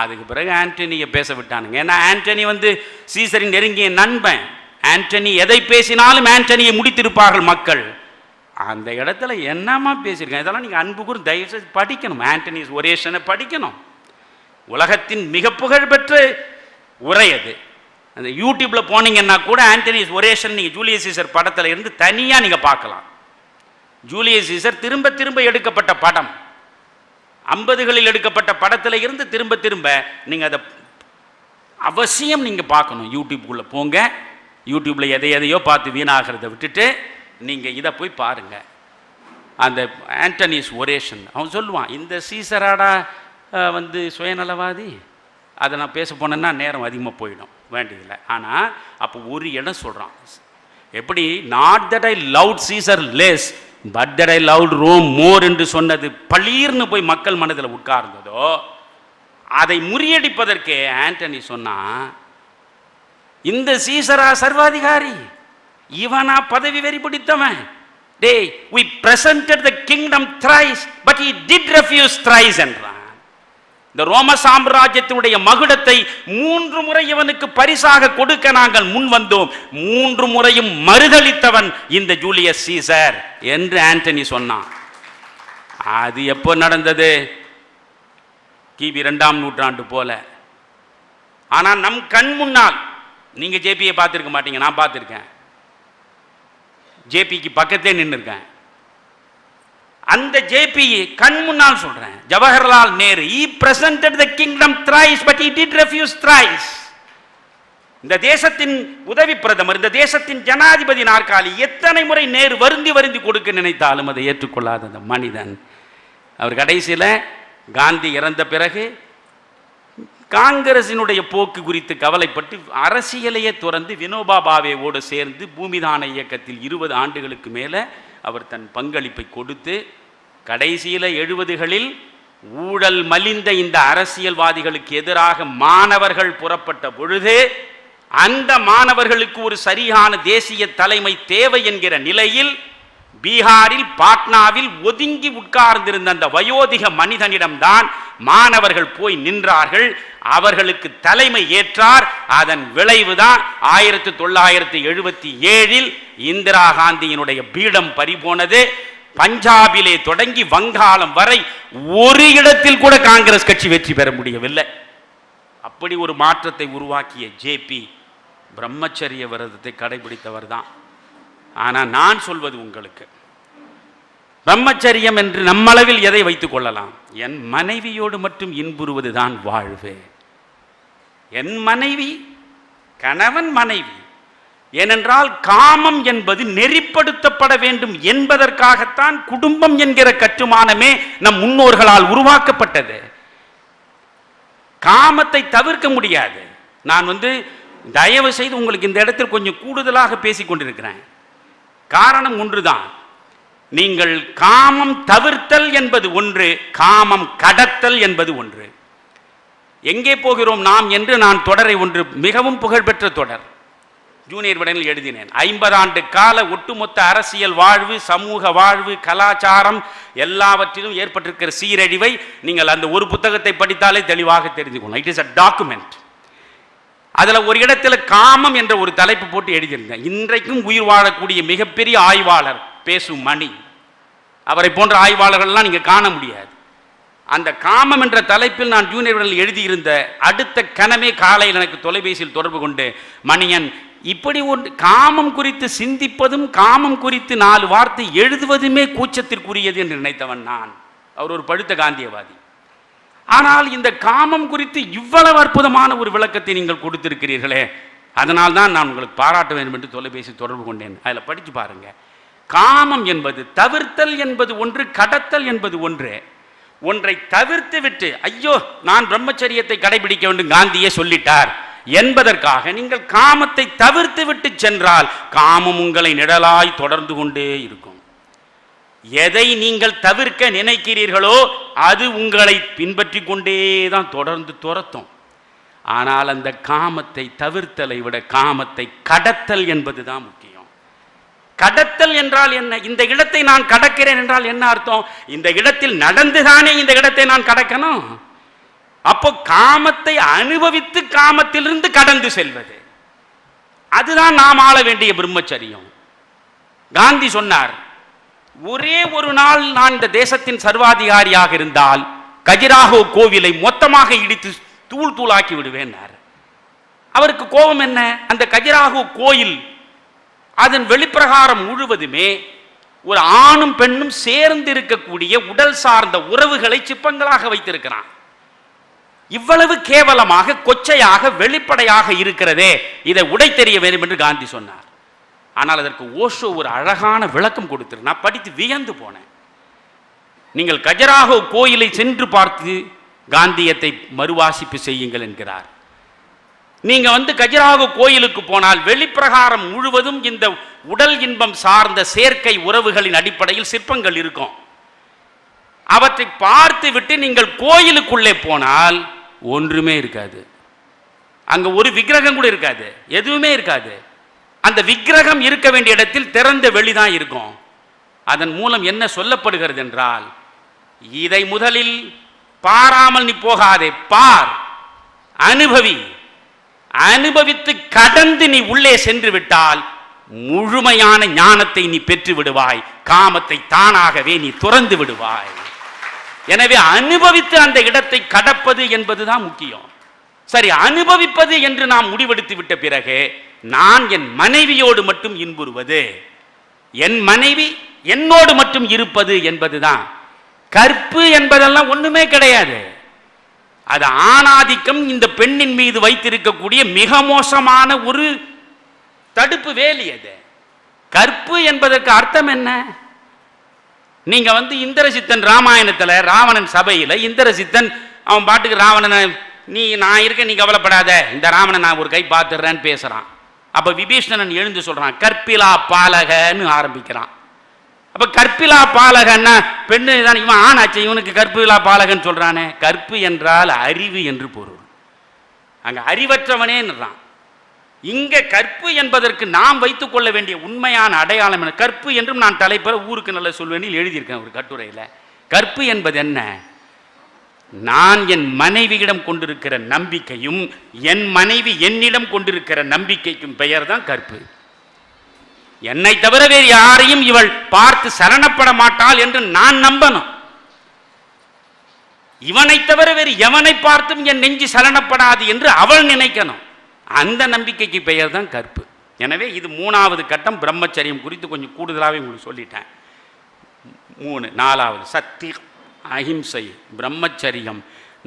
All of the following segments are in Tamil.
அதுக்கு பிறகு ஆண்டனியை பேச விட்டானுங்க. ஏன்னா ஆண்டனி வந்து சீசரின் நெருங்கிய நண்பன். ஆண்டனி எதை பேசினாலும் ஆண்டனியை முடித்திருப்பார்கள் மக்கள். அந்த இடத்துல என்னமா பேசியிருக்கேன், இதெல்லாம் நீங்கள் அன்பு கூறு தயவுசெய்து படிக்கணும். ஆண்டனிஸ் ஒரேஷனை படிக்கணும். உலகத்தின் மிக புகழ்பெற்ற உரை அது. அந்த யூடியூப்பில் போனீங்கன்னா கூட ஆண்டனிஸ் ஒரேஷன் நீங்கள் ஜூலியஸ் சீசர் படத்தில் இருந்து தனியாக நீங்கள் பார்க்கலாம். ஜூலியஸ் சீசர் திரும்ப திரும்ப எடுக்கப்பட்ட படம், 50களில் எடுக்கப்பட்ட படத்தில் இருந்து திரும்ப திரும்ப நீங்கள் அதை அவசியம் நீங்கள் பார்க்கணும். யூடியூப்புக்குள்ளே போங்க, யூடியூப்பில் எதையோ பார்த்து வீணாகிறத விட்டுட்டு நீங்கள் இதை போய் பாருங்கள். அந்த ஆண்டனிஸ் ஒரேஷன் அவன் சொல்லுவான், இந்த சீசராடா வந்து சுயநலவாதி. அதை நான் பேச போனேன்னா நேரம் அதிகமாக போயிடும், வேண்டியதில்லை. ஆனால் அப்போ ஒரு இடம் சொல்கிறான், எப்படி not that I loved Caesar less but that I loved Rome more என்று சொன்னது பளீர்னு போய் மக்கள் மனதில் உட்கார்ந்ததோ, அதை முறியடிப்பதற்கு ஆண்டனி சொன்னா, இந்த சீசரா சர்வாதிகாரி, இவனா பதவி வெறி பிடித்தவன். டேய், we presented the kingdom thrice but he did refuse thrice என்றான். இந்த ரோம சாம்ராஜ்யத்தினுடைய மகுடத்தை 3 முறை இவனுக்கு பரிசாக கொடுக்க நாங்கள் முன் வந்தோம், 3 முறையும் மறுதளித்தவன் இந்த ஜூலியஸ் சீசர் என்று ஆண்டனி சொன்னான். அது எப்போ நடந்தது? கிபி 2ஆம் நூற்றாண்டு போல. ஆனால் நம் கண் முன்னால், நீங்க ஜேபியை பார்த்திருக்க மாட்டீங்க, நான் பார்த்திருக்கேன். ஜேபிக்கு பக்கத்தே நின்று இருக்கேன். அந்த ஜேபி கண் முன்னால் சொல்றேன், Jawaharlal Nehru he presented the kingdom thrice but he did refuse thrice. இந்த தேசத்தின் உதவி பிரதமர், இந்த தேசத்தின் ஜனாதிபதி நாற்காலி எத்தனை முறை நேரு வருந்தி வருந்தி கொடுக்க நினைத்தாலும் அதை ஏற்றுக்கொள்ளாத அந்த மனிதன், அவர் கடைசியில் காந்தி இறந்த பிறகு காங்கிரசினுடைய போக்கு குறித்து கவலைப்பட்டு அரசியலையே துறந்து வினோபா பாவேவோடு சேர்ந்து பூமிதான இயக்கத்தில் 20 ஆண்டுகளுக்கு மேலே அவர் தன் பங்களிப்பை கொடுத்து கடைசியில் 70களில் ஊழல் மலிந்த இந்த அரசியல்வாதிகளுக்கு எதிராக மாணவர்கள் புறப்பட்ட பொழுது, அந்த மாணவர்களுக்கு ஒரு சரியான தேசிய தலைமை தேவை என்கிற நிலையில் பீகாரில் பாட்னாவில் ஒதுங்கி உட்கார்ந்திருந்த அந்த வயோதிக மனிதனிடம்தான் மாணவர்கள் போய் நின்றார்கள், அவர்களுக்கு தலைமை ஏற்றார். அதன் விளைவுதான் 1977 இந்திரா காந்தியினுடைய பீடம் பறிபோனது. பஞ்சாபிலே தொடங்கி வங்காளம் வரை ஒரு இடத்தில் கூட காங்கிரஸ் கட்சி வெற்றி பெற முடியவில்லை. அப்படி ஒரு மாற்றத்தை உருவாக்கிய ஜேபி பிரம்மச்சரிய விரதத்தை கடைபிடித்தவர் தான். ஆனால் நான் சொல்வது உங்களுக்கு, பிரம்மச்சரியம் என்று நம்மளவில் எதை வைத்துக் கொள்ளலாம்? என் மனைவியோடு மட்டும் இன்புறுவது தான் வாழ்வு. என் மனைவி, கணவன் மனைவி. ஏனென்றால் காமம் என்பது நெறிப்படுத்தப்பட வேண்டும் என்பதற்காகத்தான் குடும்பம் என்கிற கட்டுமானமே நம் முன்னோர்களால் உருவாக்கப்பட்டது. காமத்தை தவிர்க்க முடியாது. நான் தயவு செய்து உங்களுக்கு இந்த இடத்தில் கொஞ்சம் கூடுதலாக பேசிக் கொண்டிருக்கிறேன். காரணம் ஒன்றுதான், நீங்கள் காமம் தவிர்த்தல் என்பது ஒன்று, காமம் கடத்தல் என்பது ஒன்று. எங்கே போகிறோம் நாம் என்று நான் தொடரை ஒன்று, மிகவும் புகழ்பெற்ற தொடர், ஜூனியர் விடனில் எழுதினேன். 50 ஆண்டு கால ஒட்டுமொத்த அரசியல் வாழ்வு, சமூக வாழ்வு, கலாச்சாரம் எல்லாவற்றிலும் ஏற்பட்டிருக்கிற சீரழிவை நீங்கள் அந்த ஒரு புத்தகத்தை படித்தாலே தெளிவாக தெரிந்து கொள்ளலாம். It is a document. அதில் ஒரு இடத்துல காமம் என்ற ஒரு தலைப்பு போட்டு எழுதியிருந்தேன். இன்றைக்கும் உயிர் வாழக்கூடிய மிகப்பெரிய ஆய்வாளர் பேசும் மணி, அவரை போன்ற ஆய்வாளர்கள்லாம் நீங்கள் காண முடியாது. அந்த காமம் என்ற தலைப்பில் நான் ஜூனியர்கள் எழுதியிருந்த அடுத்த கணமே காலையில் எனக்கு தொலைபேசியில் தொடர்பு கொண்டு, மணியன், இப்படி ஒன்று காமம் குறித்து சிந்திப்பதும் காமம் குறித்து 4 வார்த்தை எழுதுவதுமே கூச்சத்திற்குரியது என்று நினைத்தவன் நான். அவர் ஒரு பழுத்த காந்தியவாதி. ஆனால் இந்த காமம் குறித்து இவ்வளவு அற்புதமான ஒரு விளக்கத்தை நீங்கள் கொடுத்திருக்கிறீர்களே, அதனால் தான் நான் உங்களுக்கு பாராட்ட வேண்டும் என்று தொலைபேசி தொடர்பு கொண்டேன். அதில் படித்து பாருங்க. காமம் என்பது தவிர்த்தல் என்பது ஒன்று, கடத்தல் என்பது ஒன்று. ஒன்றை தவிர்த்து விட்டு, ஐயோ நான் பிரம்மச்சரியத்தை கடைபிடிக்க வேண்டும் காந்தியே சொல்லிட்டார் என்பதற்காக நீங்கள் காமத்தை தவிர்த்து விட்டு சென்றால் காமம் உங்களை நிழலாய் தொடர்ந்து கொண்டே இருக்கும். எதை நீங்கள் தவிர்க்க நினைக்கிறீர்களோ அது உங்களை பின்பற்றி கொண்டே தான் தொடர்ந்து துரத்தும். ஆனால் அந்த காமத்தை தவிர்த்தலை விட காமத்தை கடத்தல் என்பதுதான் முக்கியம். கடத்தல் என்றால் என்ன? இந்த இடத்தை நான் கடக்கிறேன் என்றால் என்ன அர்த்தம்? இந்த இடத்தில் நடந்துதானே இந்த இடத்தை நான் கடக்கணும். அப்போ காமத்தை அனுபவித்து காமத்திலிருந்து கடந்து செல்வது, அதுதான் நாம் ஆள வேண்டிய பிரம்மச்சரியம். காந்தி சொன்னார், ஒரே ஒரு நாள் நான் இந்த தேசத்தின் சர்வாதிகாரியாக இருந்தால் கஜுராஹோ கோவிலை மொத்தமாக இடித்து தூள் தூளாக்கி விடுவேன். அவருக்கு கோபம் என்ன? அந்த கஜுராஹோ கோயில் அதன் வெளிப்பிரகாரம் முழுவதுமே ஒரு ஆணும் பெண்ணும் சேர்ந்து இருக்கக்கூடிய உடல் சார்ந்த உறவுகளை சிற்பங்களாக வைத்திருக்கிறான். இவ்வளவு கேவலமாக கொச்சையாக வெளிப்படையாக இருக்கிறதே, இதை உடை தெரிய வேண்டும் என்று காந்தி சொன்னார். ஆனால் அதற்கு ஓஷோ ஒரு அழகான விளக்கம் கொடுத்திரு. நான் படித்து வியந்து போனேன். நீங்கள் கஜுராஹோ கோயிலை சென்று பார்த்து காந்தியத்தை மறுவாசிப்பு செய்யுங்கள் என்கிறார். நீங்க கஜுராஹோ கோயிலுக்கு போனால் வெளிப்பிரகாரம் முழுவதும் இந்த உடல் இன்பம் சார்ந்த சேர்க்கை உறவுகளின் அடிப்படையில் சிற்பங்கள் இருக்கும். அவற்றை பார்த்து விட்டு நீங்கள் கோயிலுக்குள்ளே போனால் ஒன்றுமே இருக்காது. அங்க ஒரு விக்கிரகம் கூட இருக்காது, எதுவுமே இருக்காது. அந்த விக்கிரகம் இருக்க வேண்டிய இடத்தில் திறந்த வெளிதான் இருக்கும். அதன் மூலம் என்ன சொல்லப்படுகிறது என்றால், இதை முதலில் பாராமல் நீ போகாதே, பார், அனுபவி, அனுபவித்து கடந்து நீ உள்ளே சென்று விட்டால் முழுமையான ஞானத்தை நீ பெற்று விடுவாய், காமத்தை தானாகவே நீ துறந்து விடுவாய். எனவே அனுபவித்து அந்த இடத்தை கடப்பது என்பதுதான் முக்கியம். சரி, அனுபவிப்பது என்று நாம் முடிவெடுத்து விட்ட பிறகு நான் என் மனைவியோடு மட்டும் இன்புறுவது, என் மனைவி என்னோடு மட்டும் இருப்பது என்பதுதான். கற்பு என்பதெல்லாம் ஒண்ணுமே கிடையாது. அது ஆணாதிக்கம் இந்த பெண்ணின் மீது வைத்திருக்கக்கூடிய மிக மோசமான ஒரு தடுப்பு வேலி. அது கற்பு என்பதற்கு அர்த்தம் என்ன? நீங்க இந்திரசித்தன் ராமாயணத்துல ராவணன் சபையில இந்திரசித்தன் அவன் பாட்டுக்கு ராவணனை, நீ நான் இருக்க, நீ கவலைப்படாத, இந்த ராவணனை நான் ஒரு கை பார்த்துடுறேன்னு பேசுறான். அப்ப விபீஷணன் எழுந்து சொல்றான், கற்பிலா பாலகன்னு ஆரம்பிக்கிறான். அப்ப கற்பிலா பாலகன்னா பெண்ணு தான், இவன் ஆணாச்சு, இவனுக்கு கற்பிலா பாலகன் சொல்றானே. கற்பு என்றால் அறிவு என்று பொருள். அங்க அறிவற்றவனேன்றான். இங்க கற்பு என்பதற்கு நாம் வைத்துக் கொள்ள வேண்டிய உண்மையான அடையாளம் என்ன? கற்பு என்றும் நான் தலைப்பெற ஊருக்கு நல்ல சொல்வேனில் எழுதியிருக்கேன் ஒரு கட்டுரையில. கற்பு என்பது என்ன? நான் என் மனைவியிடம் கொண்டிருக்கிற நம்பிக்கையும் என் மனைவி என்னிடம் கொண்டிருக்கிற நம்பிக்கைக்கும் பெயர் தான் கற்பு. என்னை தவிர வேறு யாரையும் இவள் பார்த்து சரணப்பட மாட்டாள் என்று நான் நம்பணும். இவனை தவிர வேறு எவனை பார்த்தும் என் நெஞ்சு சரணப்படாது என்று அவள் நினைக்கணும். அந்த நம்பிக்கைக்கு பெயர் தான் கற்பு. எனவே இது 3வது கட்டம். பிரம்மச்சரியம் குறித்து கொஞ்சம் கூடுதலாகவே உங்களுக்கு சொல்லிட்டேன். 3. 4வது சத்தியம், அஹிம்சை, பிரம்மச்சரியம்.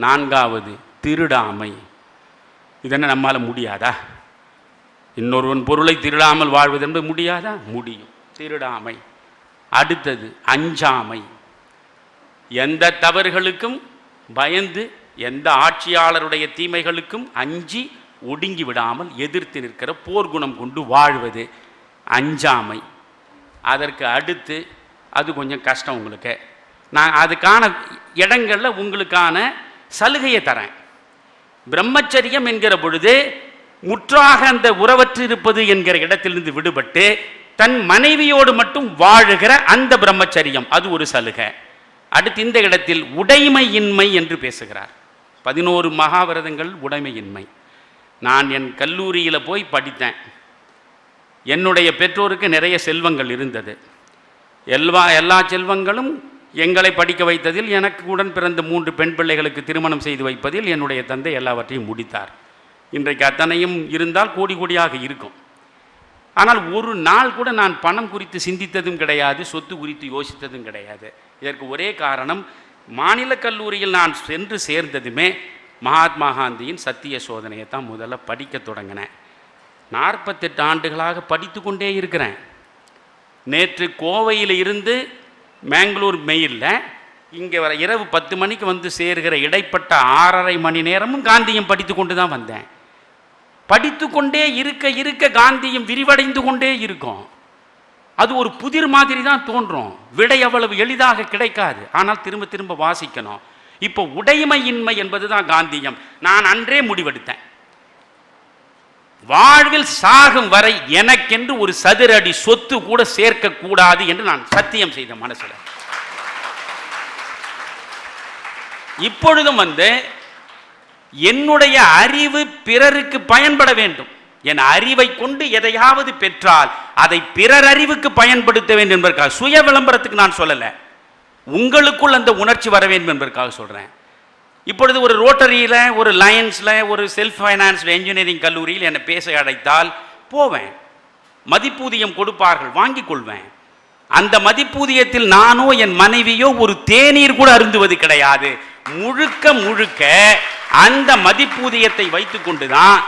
4வது திருடாமை. இதென்ன நம்மால முடியாதா? இன்னொருவன் பொருளை திருடாமல் வாழ்வது என்பது முடியாதா? முடியும். திருடாமை. அடுத்தது அஞ்சாமை. எந்த தவறுகளுக்கும் பயந்து, எந்த ஆட்சியாளருடைய தீமைகளுக்கும் அஞ்சி ஒடுங்கி விடாமல் எதிர்த்து நிற்கிற போர்க்குணம் கொண்டு வாழ்வது அஞ்சாமை. அதற்கு அடுத்து, அது கொஞ்சம் கஷ்டம் உங்களுக்கு, நான் அதுக்கான இடங்களில் உங்களுக்கான சலுகையை தரேன். பிரம்மச்சரியம் என்கிற பொழுது முற்றாக அந்த உறவற்று இருப்பது என்கிற இடத்திலிருந்து விடுபட்டு தன் மனைவியோடு மட்டும் வாழுகிற அந்த பிரம்மச்சரியம், அது ஒரு சலுகை. அடுத்து இந்த இடத்தில் உடைமையின்மை என்று பேசுகிறார். 11 மகாவிரதங்கள் உடைமையின்மை. நான் என் கல்லூரியில் போய் படித்தேன். என்னுடைய பெற்றோருக்கு நிறைய செல்வங்கள் இருந்தது. எல்லா செல்வங்களும் எங்களை படிக்க வைத்ததில், எனக்கு உடன் பிறந்த 3 பெண் பிள்ளைகளுக்கு திருமணம் செய்து வைப்பதில் என்னுடைய தந்தை எல்லாவற்றையும் முடித்தார். இன்றைக்கு அத்தனையும் இருந்தால் கோடி கோடியாக இருக்கும். ஆனால் ஒரு நாள் கூட நான் பணம் குறித்து சிந்தித்ததும் கிடையாது, சொத்து குறித்து யோசித்ததும் கிடையாது. இதற்கு ஒரே காரணம், மாநில கல்லூரியில் நான் சென்று சேர்ந்ததுமே மகாத்மா காந்தியின் சத்திய சோதனையை தான் முதல்ல படிக்க தொடங்கினேன். 48 ஆண்டுகளாக படித்து கொண்டே இருக்கிறேன். நேற்று கோவையில் இருந்து மேங்களூர் மெயிலில் இங்கே வர இரவு 10 மணிக்கு சேர்கிற இடைப்பட்ட 6.5 மணி நேரமும் காந்தியம் படித்து கொண்டு தான் வந்தேன். படித்து கொண்டே இருக்க இருக்க காந்தியம் விரிவடைந்து கொண்டே இருக்கும். அது ஒரு புதிர் மாதிரி தான் தோன்றும். விடை அவ்வளவு எளிதாக கிடைக்காது. ஆனால் திரும்ப திரும்ப வாசிக்கணும். இப்போ உடைமையின்மை என்பது தான் காந்தியம். நான் அன்றே முடிவெடுத்தேன், வாழ்வில் சாகும் வரை எனக்கென்று ஒரு சதுர அடி சொத்து கூட சேர்க்க கூடாது என்று நான் சத்தியம் செய்த மனசுல. இப்பொழுதும் என்னுடைய அறிவு பிறருக்கு பயன்பட வேண்டும். என் அறிவை கொண்டு எதையாவது பெற்றால் அதை பிறர் அறிவுக்கு பயன்படுத்த வேண்டும் என்பதற்காக, சுய விளம்பரத்துக்கு நான் சொல்லலை, உங்களுக்குள் அந்த உணர்ச்சி வர வேண்டும் என்பதற்காக சொல்கிறேன். இப்பொழுது ஒரு ரோட்டரியில், ஒரு லயன்ஸில், ஒரு செல்ஃப் ஃபைனான்ஸ்டு என்ஜினியரிங் கல்லூரியில் என்னை பேச அழைத்தால் போவேன். மதிப்பூதியம் கொடுப்பார்கள், வாங்கிக் கொள்வேன். அந்த மதிப்பூதியத்தில் நானோ என் மனைவியோ ஒரு தேநீர் கூட அருந்துவது கிடையாது. முழுக்க முழுக்க அந்த மதிப்பூதியத்தை வைத்துக் கொண்டுதான்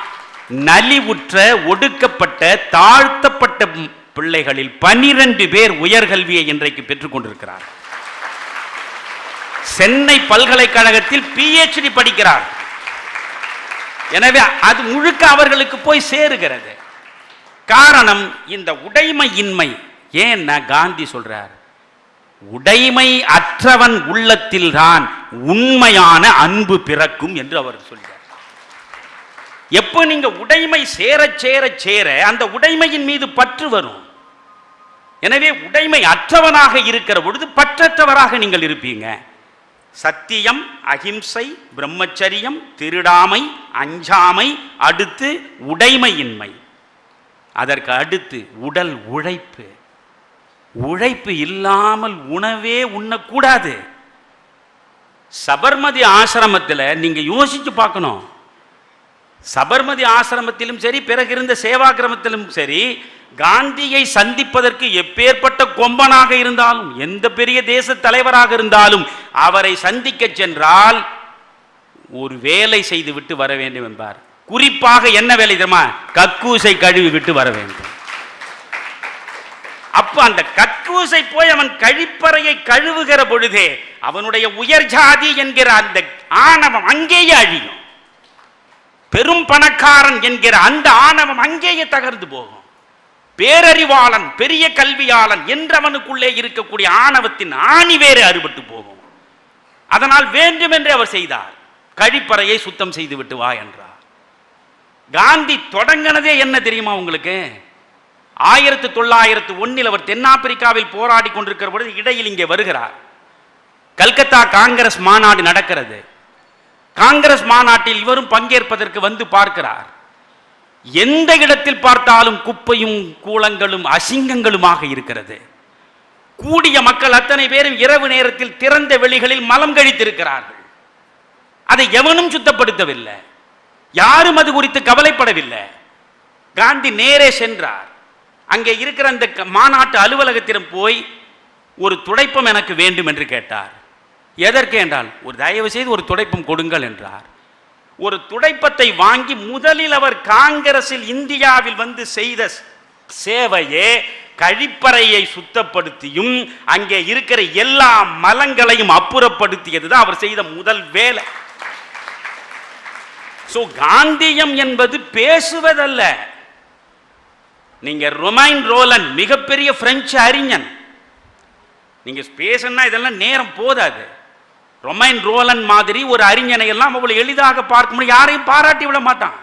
நலிவுற்ற, ஒடுக்கப்பட்ட, தாழ்த்தப்பட்ட பிள்ளைகளில் 12 பேர் உயர்கல்வியை இன்றைக்கு பெற்றுக் கொண்டிருக்கிறார். சென்னை பல்கலைக்கழகத்தில் PhD படிக்கிறார். எனவே அது முழுக்க அவர்களுக்கு போய் சேருகிறது. காரணம் இந்த உடைமையின்மை. ஏன்னா காந்தி சொல்றார், உடைமை அற்றவன் உள்ளத்தில் தான் உண்மையான அன்பு பிறக்கும் என்று அவர் சொல்றார். எப்ப நீங்க உடைமை சேர சேர சேர அந்த உடைமையின் மீது பற்று வரும். எனவே உடைமை அற்றவனாக இருக்கிற பொழுது பற்றற்றவராக நீங்கள் இருப்பீங்க. சத்தியம், அகிம்சை, பிரம்மச்சரியம், திருடாமை, அஞ்சாமை, அடுத்து உடைமையின்மை, அதற்கு அடுத்து உடல் உழைப்பு. உழைப்பு இல்லாமல் உணவே உண்ணக்கூடாது. சபர்மதி ஆசிரமத்தில் நீங்க யோசிச்சு பார்க்கணும். சபர்மதி ஆசிரமத்திலும் சரி, பிறகு இருந்த சேவாகிரமத்திலும் சரி, காந்தியை சந்திப்பதற்கு எப்பேற்பட்ட கொம்பனாக இருந்தாலும், எந்த பெரிய தேச தலைவராக இருந்தாலும் அவரை சந்திக்க சென்றால் ஒரு வேலை செய்து விட்டு வர வேண்டும் என்பார். குறிப்பாக என்ன வேலை தெரியுமா? கக்கூசை கழுவி விட்டு வர வேண்டும். அப்ப அந்த கக்கூசை போய் அவன் கழிப்பறையை கழுவுகிற பொழுதே அவனுடைய உயர் ஜாதி என்கிற அந்த ஆணவம் அங்கேயே அழியும். பெரும் பணக்காரன் என்கிற அந்த ஆணவம் அங்கேயே தகர்ந்து போகும். பேரறிவாளன், பெரிய கல்வியாளன் என்றவனுக்குள்ளே இருக்கக்கூடிய ஆணவத்தின் ஆணி வேறு அறுபட்டு போகும். அதனால் வேண்டுமென்றே அவர் செய்தார். கழிப்பறையை சுத்தம் செய்து விட்டு வா என்றார். காந்தி தொடங்கினதே என்ன தெரியுமா உங்களுக்கு? 1901 அவர் தென்னாப்பிரிக்காவில் போராடி கொண்டிருக்கிற பொழுது இடையில் இங்கே வருகிறார். கல்கத்தா காங்கிரஸ் மாநாடு நடக்கிறது. காங்கிரஸ் மாநாட்டில் இவரும் பங்கேற்பதற்கு வந்து பார்க்கிறார். எந்த இடத்தில் பார்த்தாலும் குப்பையும் கூலங்களும் அசிங்கங்களுமாக இருக்கிறது. கூடிய மக்கள் அத்தனை பேரும் இரவு நேரத்தில் திறந்த வெளிகளில் மலம் கழித்திருக்கிறார்கள். அதை எவனும் சுத்தப்படுத்தவில்லை. யாரும் அது குறித்து கவலைப்படவில்லை. காந்தி நேரே சென்றார். அங்கே இருக்கிற அந்த மாநாட்டு அலுவலகத்திடம் போய் ஒரு துடைப்பம் எனக்கு வேண்டும் என்று கேட்டார். எதற்கு என்றால், ஒரு தயவு செய்து ஒரு துடைப்பம் கொடுங்கள் என்றார். ஒரு துடைப்பத்தை வாங்கி முதலில் அவர் காங்கிரஸில் இந்தியாவில் வந்து செய்த சேவையே கழிப்பறையை சுத்தப்படுத்தியும் அங்கே இருக்கிற எல்லா மலங்களையும் அப்புறப்படுத்தியதுதான் அவர் செய்த முதல் வேலை. சோ காந்தியம் என்பது பேசுவதல்ல. நீங்க ரொமைன் ரோலன் மிகப்பெரிய பிரெஞ்சு அறிஞன், நீங்க பேசணும்னா இதெல்லாம் நேரம் போதாது. ரொமைன் ரோலன் மாதிரி ஒரு அறிஞனை எல்லாம் அவ்வளவு எளிதாக பார்க்க முடியும். யாரையும் பாராட்டி விட மாட்டான்.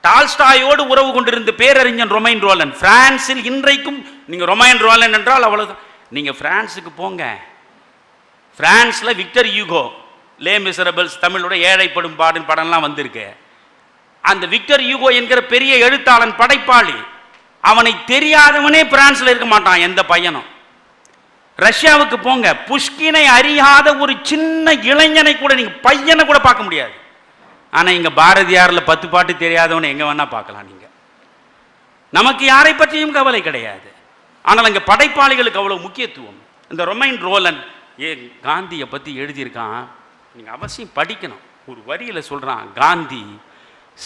டால்ஸ்டாயோடு உறவு கொண்டிருந்த பேரறிஞன் ரொமைன் ரோலன். பிரான்சில் இன்றைக்கும் நீங்க ரொமைன் ரோலன் என்றால் அவ்வளவு. நீங்க பிரான்ஸுக்கு போங்க. பிரான்ஸ்ல விக்டர் யூகோ, லே மிசரபிள்ஸ், தமிழோட ஏழைப்படும் பாடும் படம்லாம் வந்திருக்கு. அந்த விக்டர் யூகோ என்கிற பெரிய எழுத்தாளன், படைப்பாளி, அவனை தெரியாதவனே பிரான்ஸ்ல இருக்க மாட்டான் எந்த பையனும். ரஷ்யாவுக்கு போங்க, புஷ்கினை அறியாத ஒரு சின்ன இளைஞனை கூட நீங்க, பையனை கூட பார்க்க முடியாது. ஆனா இங்க பாரதியார்ல 10 பாட்டு தெரியாதவனை எங்க வேணா பார்க்கலாம் நீங்க. நமக்கு யாரை பற்றியும் கவலை கிடையாது. ஆனால் அங்க படைப்பாளிகளுக்கு அவ்வளவு முக்கியத்துவம். இந்த ரொமைன் ரோலன் காந்தியை பத்தி எழுதியிருக்கான், நீங்க அவசியம் படிக்கணும். ஒரு வரியில சொல்றான், காந்தி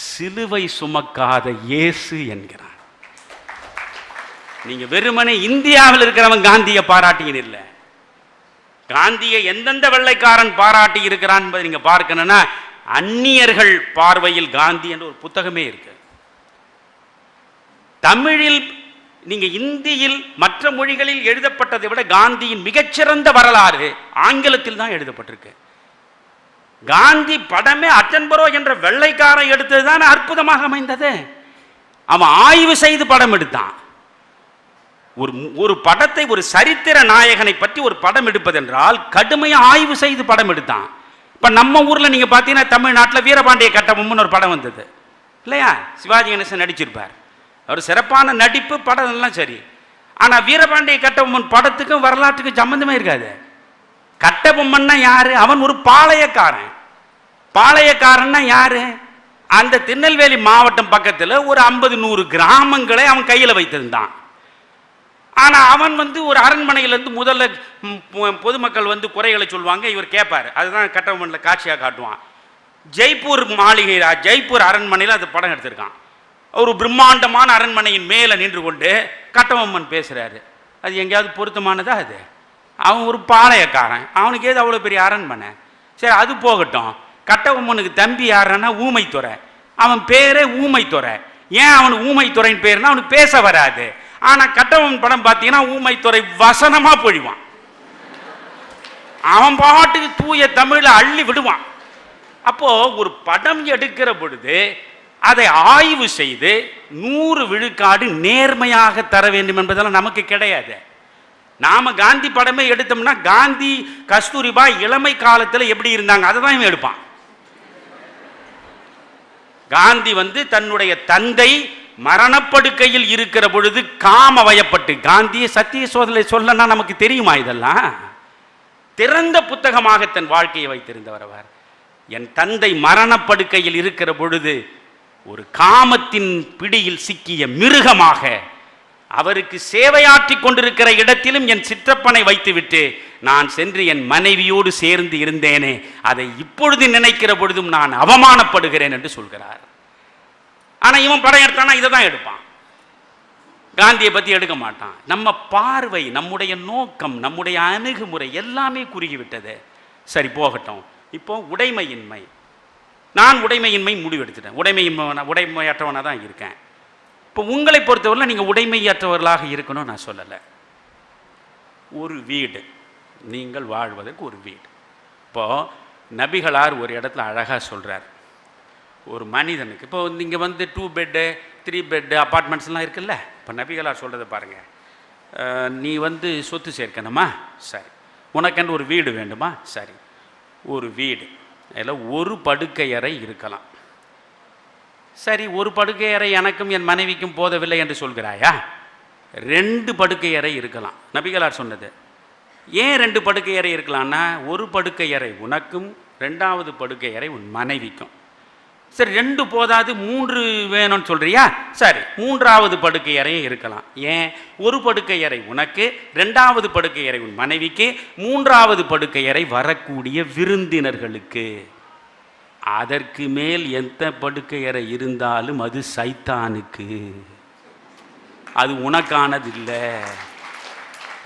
சிலுவை சுமக்காத இயேசு என்கிறான். நீங்க வெறுமனே இந்தியாவில் இருக்கிறவன் காந்தியை பாராட்டியது இல்லை. காந்தியை எந்தெந்த வெள்ளைக்காரன் பாராட்டி இருக்கிறான் என்பதை நீங்க பார்க்கணும்னா, அந்நியர்கள் பார்வையில் காந்தி என்ற ஒரு புத்தகமே இருக்கு. தமிழில், நீங்க இந்தியில் மற்ற மொழிகளில் எழுதப்பட்டதை விட காந்தியின் மிகச்சிறந்த வரலாறு ஆங்கிலத்தில் தான் எழுதப்பட்டிருக்கு. காந்தி படமே அட்டன்பரோ என்ற வெள்ளைக்காரன் எடுத்ததுதான் அற்புதமாக அமைந்தது. அவன் ஆய்வு செய்து படம் எடுத்தான். ஒரு படத்தை, ஒரு சரித்திர நாயகனை பற்றி ஒரு படம் எடுப்பதென்றால் கடுமையாக ஆய்வு செய்து படம் எடுத்தான். இப்போ நம்ம ஊரில் நீங்கள் பார்த்தீங்கன்னா தமிழ்நாட்டில் வீரபாண்டிய கட்டபொம்மன் ஒரு படம் வந்தது இல்லையா? சிவாஜி கணேசன் நடிச்சிருப்பார். அவர் சிறப்பான நடிப்பு, படம் எல்லாம் சரி. ஆனால் வீரபாண்டிய கட்டபொம்மன் படத்துக்கும் வரலாற்றுக்கும் சம்பந்தமே இருக்காது. கட்டபொம்மன்னா யாரு? அவன் ஒரு பாளையக்காரன். பாளையக்காரன்னா யாரு? அந்த திருநெல்வேலி மாவட்டம் பக்கத்தில் ஒரு 50-100 கிராமங்களை அவன் கையில் வைத்திருந்தான். ஆனால் அவன் ஒரு அரண்மனையிலேருந்து முதல்ல பொதுமக்கள் குறைகளை சொல்லுவாங்க, இவர் கேட்பார். அதுதான் கட்டபொம்மனில் காட்சியாக காட்டுவான். ஜெய்ப்பூர் மாளிகை, ஜெய்ப்பூர் அரண்மனையில் அது படம் எடுத்திருக்கான். ஒரு பிரம்மாண்டமான அரண்மனையின் மேலே நின்று கொண்டு கட்டபொம்மன் பேசுகிறாரு. அது எங்கேயாவது பொருத்தமானதா? அது அவன் ஒரு பாளையக்காரன், அவனுக்கு ஏது அவ்வளோ பெரிய அரண்மனை? சரி, அது போகட்டும். கட்டபொம்மனுக்கு தம்பி யாருன்னா ஊமைத்துறை. அவன் பேரே ஊமைத்துறை. ஏன் அவனுக்கு ஊமைத்துறைன்னு பேருன்னா அவனுக்கு பேச வராது. ஆனால் கட்டபொம்மன் படம் பார்த்தீங்கன்னா ஊமைத்துறை வசனமாக பொழிவான். அவன் பாட்டுக்கு தூய தமிழில் அள்ளி விடுவான். அப்போ ஒரு படம் எடுக்கிற பொழுது அதை ஆய்வு செய்து 100 விழுக்காடு நேர்மையாக தர வேண்டும் என்பதெல்லாம் நமக்கு கிடையாது. நாம காந்தி படமே எடுத்தோம்னா காந்தி கஸ்தூரிபா இளமை காலத்தில் எப்படி இருந்தாங்க அதை தான் இவன் எடுப்பான். காந்தி தன்னுடைய தந்தை மரணப்படுக்கையில் இருக்கிற பொழுது காம வயப்பட்டு, காந்தியை சத்திய சோதனை சொல்லனா நமக்கு தெரியுமா? இதெல்லாம் திறந்த புத்தகமாக தன் வாழ்க்கையை வைத்திருந்தவர் அவர். என் தந்தை மரணப்படுக்கையில் இருக்கிற பொழுது ஒரு காமத்தின் பிடியில் சிக்கிய மிருகமாக அவருக்கு சேவையாற்றி கொண்டிருக்கிற இடத்திலும் என் சிற்றப்பனை வைத்துவிட்டு நான் சென்று என் மனைவியோடு சேர்ந்து இருந்தேனே, அதை இப்பொழுது நினைக்கிற பொழுதும் நான் அவமானப்படுகிறேன் என்று சொல்கிறார். ஆனால் இவன் படம் எடுத்தானா இதை தான் எடுப்பான், காந்தியை பற்றி எடுக்க மாட்டான். நம்ம பார்வை, நம்முடைய நோக்கம், நம்முடைய அணுகுமுறை எல்லாமே குறுகிவிட்டது. சரி, போகட்டும். இப்போ உடைமையின்மை, நான் உடைமையின்மை முடிவெடுத்துட்டேன். உடைமையற்றவனாக தான் இருக்கேன். இப்போ உங்களை பொறுத்தவரை நீங்கள் உடைமையற்றவர்களாக இருக்கணும் நான் சொல்லலை. ஒரு வீடு, நீங்கள் வாழ்வதற்கு ஒரு வீடு. இப்போது நபிகளார் ஒரு இடத்துல அழகாக சொல்கிறார், ஒரு மனிதனுக்கு இப்போ நீங்கள் 2 பெட்டு 3 பெட்டு அப்பார்ட்மெண்ட்ஸ்லாம் இருக்குல்ல. இப்போ நபிகளார் சொல்கிறத பாருங்கள். நீ சொத்து சேர்க்கணுமா? சரி. உனக்கென்று ஒரு வீடு வேண்டுமா? சரி. ஒரு வீடு, அதில் ஒரு படுக்கை அறை இருக்கலாம். சரி, ஒரு படுக்கை அறை எனக்கும் என் மனைவிக்கும் போதவில்லை என்று சொல்கிறாயா? 2 படுக்கை அறை இருக்கலாம். நபிகளார் சொன்னது. ஏன் 2 படுக்கை அறை இருக்கலாம்னா, ஒரு படுக்கை அறை உனக்கும், 2வது படுக்கை அறை உன் மனைவிக்கும். சரி, 2 போதாது, 3 வேணும்னு சொல்றியா? சரி, 3வது படுக்கை அறையும் இருக்கலாம். ஏன்? ஒரு படுக்கை அறை உனக்கு, 2வது படுக்கை அறை உன் மனைவிக்கு, 3வது படுக்கை அறை வரக்கூடிய விருந்தினர்களுக்கு. அதற்கு மேல் எந்த படுக்கை அறை இருந்தாலும் அது சைத்தானுக்கு, அது உனக்கானது இல்லை.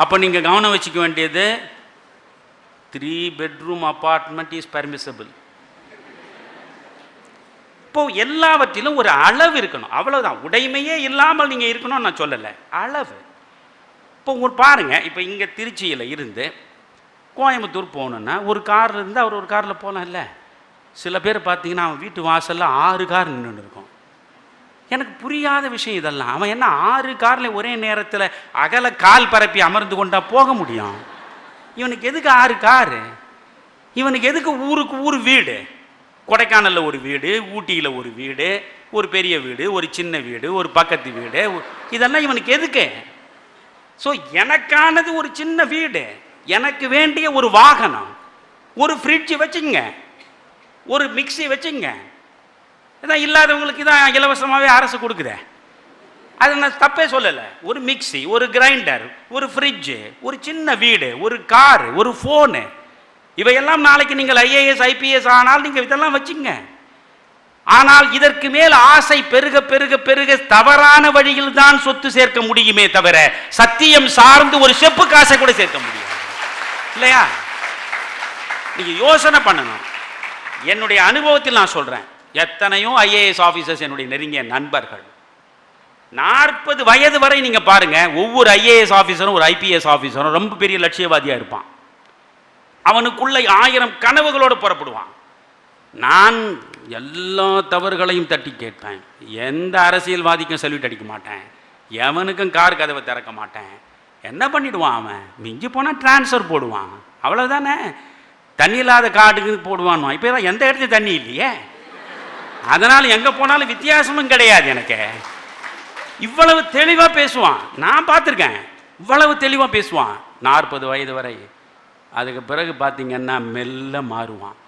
அப்போ நீங்கள் கவனம் வச்சுக்க வேண்டியது, 3 பெட்ரூம் அப்பார்ட்மெண்ட் இஸ் பர்மிசபிள். இப்போ எல்லாவற்றிலும் ஒரு அளவு இருக்கணும், அவ்வளவுதான். உடைமையே இல்லாமல் நீங்கள் இருக்கணும்னு நான் சொல்லலை, அளவு. இப்போ பாருங்க, இப்போ இங்கே திருச்சியில் இருந்து கோயம்புத்தூர் போகணுன்னா ஒரு கார் இருந்தால் அவர் ஒரு காரில் போகலாம் இல்லை? சில பேர் பார்த்தீங்கன்னா அவன் வீட்டு வாசலில் 6 கார் நின்று இருக்கும். எனக்கு புரியாத விஷயம் இதெல்லாம். அவன் என்ன 6 காரில் ஒரே நேரத்தில் அகல கால் பரப்பி அமர்ந்து கொண்டா போக முடியும்? இவனுக்கு எதுக்கு 6 காரு? இவனுக்கு எதுக்கு ஊருக்கு ஊர் வீடு? கொடைக்கானலில் ஒரு வீடு, ஊட்டியில் ஒரு வீடு, ஒரு பெரிய வீடு, ஒரு சின்ன வீடு, ஒரு பக்கத்து வீடு, இதெல்லாம் இவனுக்கு எதுக்கு? ஸோ எனக்கானது ஒரு சின்ன வீடு, எனக்கு வேண்டிய ஒரு வாகனம், ஒரு ஃப்ரிட்ஜ் வச்சுங்க, ஒரு மிக்சி வச்சுங்க. இதான் இல்லாதவங்களுக்கு தான் இலவசமாகவே அரசு கொடுக்குதே, அது நான் தப்பே சொல்லலை. ஒரு மிக்சி, ஒரு கிரைண்டர், ஒரு ஃப்ரிட்ஜு, ஒரு சின்ன வீடு, ஒரு காரு, ஒரு ஃபோனு, இவையெல்லாம் நாளைக்கு நீங்கள் IAS IPS ஆனால் நீங்கள் இதெல்லாம் வச்சுங்க. ஆனால் இதற்கு மேல் ஆசை பெருக பெருக பெருக தவறான வழியில் தான் சொத்து சேர்க்க முடியுமே தவிர சத்தியம் சார்ந்து ஒரு செப்பு காசை கூட சேர்க்க முடியாது இல்லையா? நீங்க யோசனை பண்ணணும். என்னுடைய அனுபவத்தில் நான் சொல்றேன், எத்தனையோ IAS ஆபீசர்ஸ் என்னுடைய நெருங்கிய நண்பர்கள், 40 வயது வரை நீங்க பாருங்க, ஒவ்வொரு IAS ஆபீசரும் ஒரு IPS ஆபீசரும் ரொம்ப பெரிய லட்சியவாதியா இருப்பான். அவனுக்குள்ள 1000 கனவுகளோடு புறப்படுவான். நான் எல்லா தவறுகளையும் தட்டி கேட்பேன். எந்த அரசியல்வாதிக்கும் சல்யூட் அடிக்க மாட்டேன், எவனுக்கும் கார் கதவை திறக்க மாட்டேன். என்ன பண்ணிடுவான் அவன்? மிஞ்சி போனால் டிரான்ஸ்ஃபர் போடுவான், அவ்வளோதானே. தண்ணி இல்லாத காடுக்கு போடுவானோ. இப்போ தான் எந்த இடத்துலையும் தண்ணி இல்லையே, அதனால் எங்கே போனாலும் வித்தியாசமும் கிடையாது எனக்கு. இவ்வளவு தெளிவாக பேசுவான், நான் பார்த்துருக்கேன். இவ்வளவு தெளிவாக பேசுவான் 40 வயது வரை. அதுக்கு பிறகு பார்த்தீங்கன்னா மெல்ல மாறுவான்.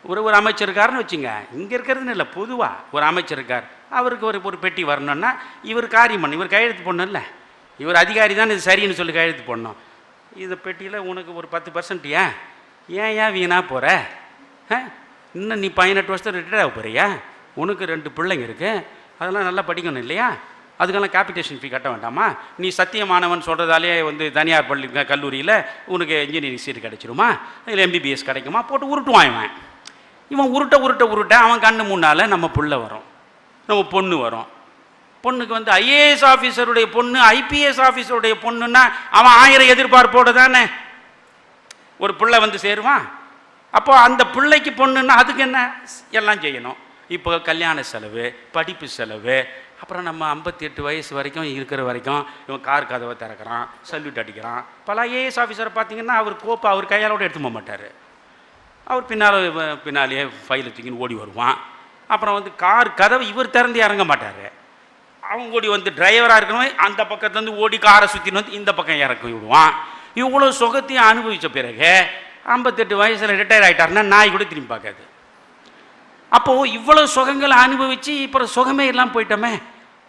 ஒரு அமைச்சர் இருக்காருன்னு வச்சுங்க, இங்கே இருக்கிறதுன்னு இல்லை, பொதுவாக ஒரு அமைச்சர் இருக்கார், அவருக்கு ஒரு பெட்டி வரணுன்னா இவர் காரியம் பண்ணணும், இவர் கையெழுத்து போடணும் இல்லை, இவர் அதிகாரி தான் இது சரின்னு சொல்லி கையெழுத்து போடணும். இந்த பெட்டியில் உனக்கு ஒரு 10% ஏன் வீணாக போகிற, இன்னும் நீ 18 வருஷத்தில் ரிட்டையர் ஆக போகிறியா, உனக்கு 2 பிள்ளைங்க இருக்குது, அதெல்லாம் நல்லா படிக்கணும் இல்லையா, அதுக்கெல்லாம் கேபிட்டேஷன் ஃபீ கட்ட வேண்டாமா, நீ சத்தியமானவன் சொல்கிறதாலே தனியார் பள்ளி கல்லூரியில் உனக்கு இன்ஜினியரிங் சீட் கிடைச்சிருமா, இல்லை MBBS கிடைக்குமா, போட்டு உருட்டுவான். இவன் உருட்ட அவன் கண்ணு முன்னால் நம்ம புள்ள வரும், நம்ம பொண்ணு வரும். பொண்ணுக்கு IAS ஆஃபீஸருடைய பொண்ணு, IPS ஆஃபீஸருடைய பொண்ணுன்னா அவன் 1000 எதிர்பார்ப்போடு தானே ஒரு பிள்ளை சேருவான். அப்போ அந்த பிள்ளைக்கு பொண்ணுன்னா அதுக்கு என்ன எல்லாம் செய்யணும். இப்போ கல்யாண செலவு, படிப்பு செலவு, அப்புறம் நம்ம 58 வயசு வரைக்கும் இருக்கிற வரைக்கும் இவன் கார் கதவை திறக்கிறான், சல்யூட் அடிக்கிறான். பல IAS ஆஃபீஸரை பார்த்தீங்கன்னா அவர் கோப்பை அவர் கையாலோடு எடுத்து போக மாட்டார், அவர் பின்னாலேயே ஃபைலை தூக்கின்னு ஓடி வருவான். அப்புறம் கார் கதவை இவர் திறந்து இறங்க மாட்டார், அவங்க ஓடி டிரைவராக இருக்கணும், அந்த பக்கத்துலேருந்து ஓடி காரை சுற்றின்னு இந்த பக்கம் இறக்கி விடுவான். இவ்வளோ சுகத்தையும் அனுபவித்த பிறகு 58 வயசில் ரிட்டையர் ஆகிட்டாருன்னா நாய் கூட திரும்பி பார்க்காது. அப்போது இவ்வளோ சுகங்களை அனுபவித்து இப்போ சுகமே இல்லாமல் போயிட்டோமே.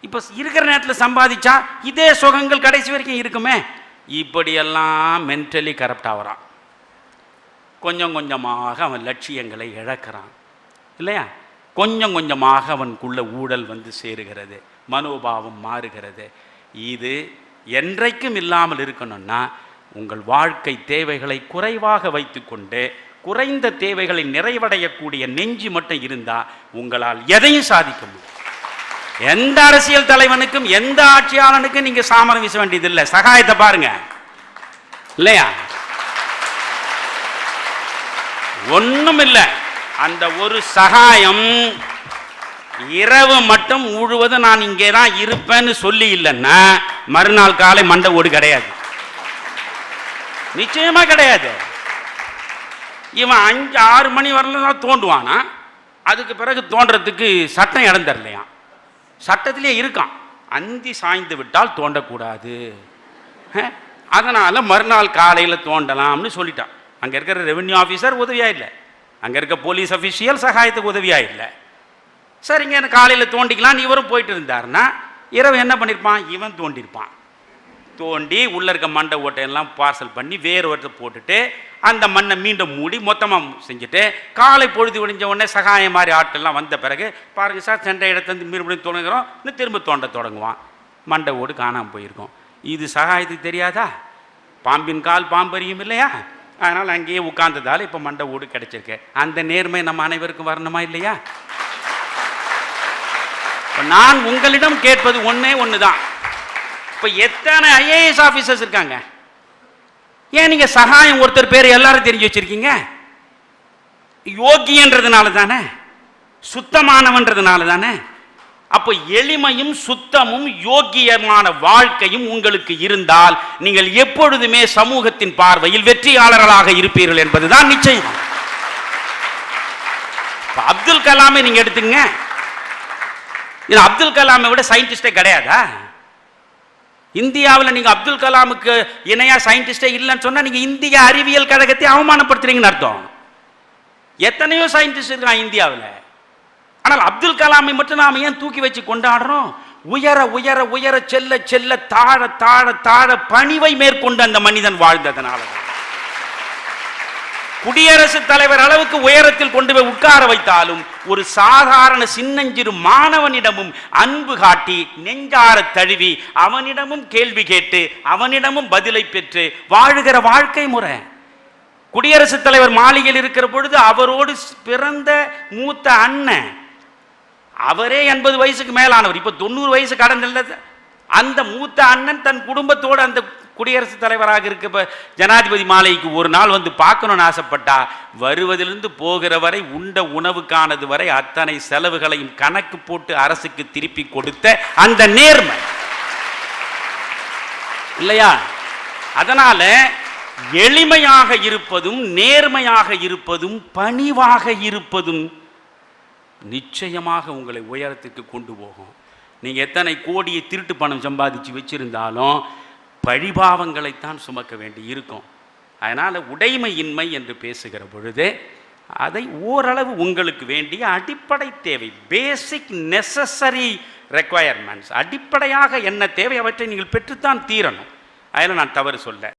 இப்போ இருக்கிற நேரத்தில் சம்பாதிச்சா இதே சுகங்கள் கடைசி வரைக்கும் இருக்குமே. இப்படியெல்லாம் மென்டலி கரப்ட் ஆகிறான். கொஞ்சம் கொஞ்சமாக அவன் லட்சியங்களை இழக்கிறான் இல்லையா, கொஞ்சம் கொஞ்சமாக அவனுக்குள்ள ஊழல் சேருகிறது, மனோபாவம் மாறுகிறது. இது என்றைக்கும் இல்லாமல் இருக்கணும்னா உங்கள் வாழ்க்கை தேவைகளை குறைவாக வைத்துக்கொண்டு குறைந்த தேவைகளை நிறைவடையக்கூடிய நெஞ்சு மட்டும் இருந்தால் உங்களால் எதையும் சாதிக்க முடியும். எந்த அரசியல் தலைவனுக்கும் எந்த ஆட்சியாளனுக்கும் நீங்க சாமரம் வீச வேண்டியதில்லை. சகாயத்தை பாருங்க இல்லையா, ஒண்ணும் இல்லை. அந்த ஒரு சகாயம் இரவு மட்டும் முழுவதும் நான் இங்கே தான் இருப்பேன்னு சொல்லி இல்லைன்னா மறுநாள் காலை மண்டை ஓடு கிடையாது, நிச்சயமா கிடையாது. இவன் 5-6 மணி வரலாம் தான் தோண்டுவானா, அதுக்கு பிறகு தோன்றதுக்கு சட்டம் இடம் தரலையா, சட்டத்திலே இருக்கான், அந்தி சாய்ந்து விட்டால் தோண்டக்கூடாது, அதனால மறுநாள் காலையில் தோண்டலாம்னு சொல்லிட்டான். அங்கே இருக்கிற ரெவென்யூ ஆஃபீஸர் உதவியா இல்லை, அங்கே இருக்க போலீஸ் அஃபீஷியல் சகாயத்துக்கு உதவியா இல்லை. சரிங்க காலையில் தோண்டிக்கலான்னு இவரும் போயிட்டு இருந்தாருன்னா இரவு என்ன பண்ணியிருப்பான், இவன் தோண்டியிருப்பான். தோண்டி உள்ளே இருக்க மண்டை ஓட்டையெல்லாம் பார்சல் பண்ணி வேறு ஒருத்தர் போட்டுட்டு அந்த மண்ணை மீண்டும் மூடி மொத்தமாக செஞ்சுட்டு காலை பொழுது விடிஞ்ச உடனே சகாயம் மாதிரி ஆட்டெல்லாம் வந்த பிறகு பாருங்கள் சார் சென்ற இடத்துல மறுபடியும் தொடங்குகிறோம், இன்னும் திரும்ப தோண்ட தொடங்குவான். மண்டை ஓடு காணாமல் போயிருக்கும். இது சகாயத்துக்கு தெரியாதா? பாம்பின் கால் பாம்பறியும் இல்லையா, அதனால் அங்கேயே உட்கார்ந்ததால் இப்போ மண்டை ஓடு கிடைச்சிருக்கு. அந்த நேர்மை நம்ம அனைவருக்கும் வரணுமா இல்லையா? நான் உங்களிடம் கேட்பது ஒன்று தான், இப்போ எத்தனை IAS ஆஃபீஸர்ஸ் இருக்காங்க, ஏன் நீங்க சகாயம் ஒருத்தர் பேர் எல்லாரும் தெரிஞ்சு வச்சிருக்கீங்க? யோகியன்றதுனால தானே, சுத்தமானவன்றதுனால தானே. அப்போ எளிமையும் சுத்தமும் யோகியமான வாழ்க்கையும் உங்களுக்கு இருந்தால் நீங்கள் எப்பொழுதுமே சமூகத்தின் பார்வையில் வெற்றியாளர்களாக இருப்பீர்கள் என்பதுதான் நிச்சயம். அப்துல் கலாமை நீங்க எடுத்துங்க, அப்துல் கலாமை விட சயின்டிஸ்டே கிடையாதா? இந்தியாவில் நீங்க அப்துல் கலாமுக்கு இணையா சயின்டிஸ்டே இல்லைன்னு சொன்னா நீங்க இந்திய அறிவியல் கழகத்தை அவமானப்படுத்துறீங்கன்னு அர்த்தம். எத்தனையோ சயின்டிஸ்ட் இருக்கான் இந்தியாவில், ஆனால் அப்துல் கலாமை மட்டும் நாம ஏன் தூக்கி வச்சு கொண்டாடுறோம்? உயர உயர உயர செல்ல செல்ல தாழ தாழ தாழ பணிவை மேற்கொண்டு அந்த மனிதன் வாழ்ந்ததனால குடியரசுத் தலைவர் அளவுக்கு உயரத்தில் கொண்டு போய் உட்கார வைத்தாலும் ஒரு சாதாரண சின்னஞ்சிறு மாணவனிடமும் அன்பு காட்டி நெஞ்சார தழுவி அவனிடமும் கேள்வி கேட்டு அவனிடமும் பதிலை பெற்று வாழுகிற வாழ்க்கை முறை. குடியரசுத் தலைவர் மாளிகையில் இருக்கிற பொழுது அவரோடு பிறந்த மூத்த அண்ணன், அவரே 80 வயசுக்கு மேலானவர், இப்ப 90 வயசு கடந்த அந்த மூத்த அண்ணன் தன் குடும்பத்தோடு அந்த குடியரசுத் தலைவராக இருக்க ஜனாதிபதி மாளிகைக்கு ஒரு நாள் பார்க்கணும்னு ஆசைப்பட்டா வருவதிலிருந்து போகிற வரை உண்ட உணவுக்கானது வரை அத்தனை செலவுகளையும் கணக்கு போட்டு அரசுக்கு திருப்பி கொடுத்த அந்த நேர்மை இல்லையா? அதனால எளிமையாக இருப்பதும், நேர்மையாக இருப்பதும், பணிவாக இருப்பதும் நிச்சயமாக உங்களை உயரத்துக்கு கொண்டு போகும். நீங்கள் எத்தனை கோடியை திருட்டு பணம் சம்பாதிச்சு வச்சிருந்தாலும் பழிபாவங்களைத்தான் சுமக்க வேண்டி இருக்கும். அதனால் உடைமையின்மை என்று பேசுகிற பொழுது அதை ஓரளவு உங்களுக்கு வேண்டிய அடிப்படை தேவை, பேசிக் நெசசரி ரெக்குவயர்மெண்ட்ஸ், அடிப்படையாக என்ன தேவை அவற்றை நீங்கள் பெற்றுத்தான் தீரணும். அதில் நான் தவறு சொல்ல